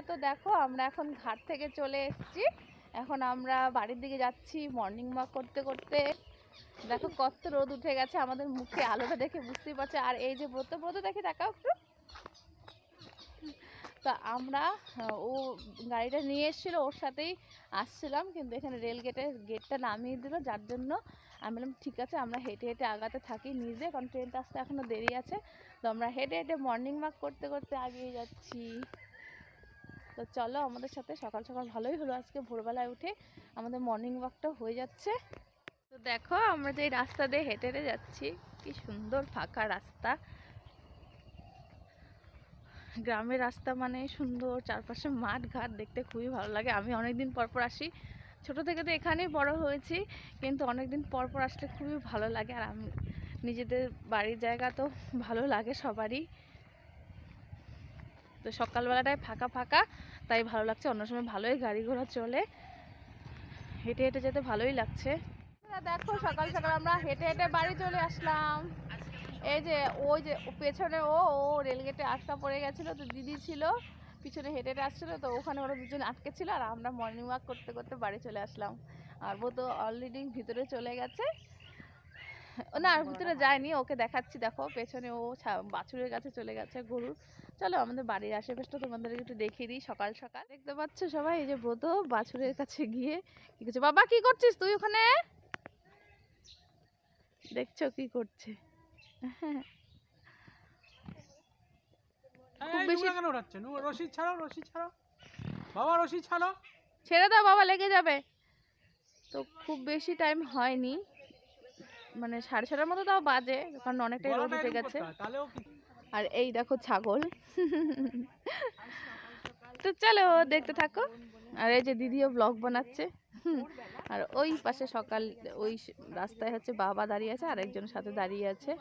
তো দেখো আমরা এখন ঘাট থেকে চলে এসেছি। এখন আমরা বাড়ির দিকে যাচ্ছি মর্নিং ওয়াক করতে করতে। দেখো কত রোদ উঠে গেছে, আমাদের মুখে আলোটা দেখে বুঝতেই পারছে। আর এই যে ব্রত ব্রত দেখে দেখাও একটু। তো আমরা ও গাড়িটা নিয়ে এসেছিলো, ওর সাথেই আসছিলাম, কিন্তু এখানে রেল গেটটা নামিয়ে দিল, যার জন্য আমি বললাম ঠিক আছে আমরা হেঁটে হেঁটে আগাতে থাকি নিজে, কারণ ট্রেনটা আসতে এখনও দেরি আছে। তো আমরা হেঁটে হেঁটে মর্নিং ওয়াক করতে করতে আগিয়ে যাচ্ছি। তো চলো আমাদের সাথে, সকাল সকাল ভালোই হলো আজকে ভোরবেলায় উঠে আমাদের মর্নিং ওয়াকটা হয়ে যাচ্ছে। তো দেখো আমরা যে রাস্তা দিয়ে হেঁটে হেঁটে যাচ্ছি, কি সুন্দর ফাঁকা রাস্তা। গ্রামের রাস্তা মানে সুন্দর, চারপাশে মাঠ ঘাট, দেখতে খুবই ভালো লাগে। আমি অনেকদিন পর পর আসি, ছোট থেকে তো এখানেই বড় হয়েছি, কিন্তু অনেকদিন পর পর আসলে খুবই ভালো লাগে। আর আমি নিজেদের বাড়ির জায়গা তো ভালো লাগে সবারই। তো সকালবেলাটায় ফাঁকা ফাঁকা, তাই ভালো লাগছে। অন্য সময় ভালোই গাড়ি ঘোড়া চলে, হেঁটে হেঁটে যেতে ভালোই লাগছে। দেখো সকাল সকাল আমরা হেঁটে হেঁটে বাড়ি চলে আসলাম। এই যে ওই যে পেছনে ও রেলগেটে আটকা পড়ে গেছিলো, তো দিদি ছিল পিছনে হেঁটে হেঁটে আসছিলো, তো ওখানে ওরা দুজন আটকে ছিল। আর আমরা মর্নিং ওয়াক করতে করতে বাড়ি চলে আসলাম। আর ও তো অলরেডি ভিতরে চলে গেছে, না আর ভিতরে যায়নি, ওকে দেখাচ্ছি দেখো পেছনে ও বাছুরের কাছে চলে গেছে, গরুর। চলো আমাদের বাড়ির আশেপাশটা তোমাদেরকে একটু দেখিয়ে দিই। সকাল সকাল দেখতে পাচ্ছ সবাই, এই যে ব্রত বাছুরের কাছে গিয়ে কি করছে। বাবা কি করছিস তুই ওখানে? দেখছো কি করছে? খুব বেশি রশি ছাড়াও, রশি ছাড়াও বাবা, রশি ছাড়াও, ছেড়ে দাও বাবা, লেগে যাবে। তো খুব বেশি টাইম হয়নি, মানে 6:30টার মতো তাও বাজে, কারণ অনেকটাই রোদ উঠে গেছে। আর এই দেখো ছাগল। তো চলো দেখতে থাকো। আর এই যে দিদিও ব্লগ বানাচ্ছে। আর ওই পাশে সকাল ওই রাস্তায় হচ্ছে বাবা দাঁড়িয়ে আছে, আর একজন সাথে দাঁড়িয়ে আছে।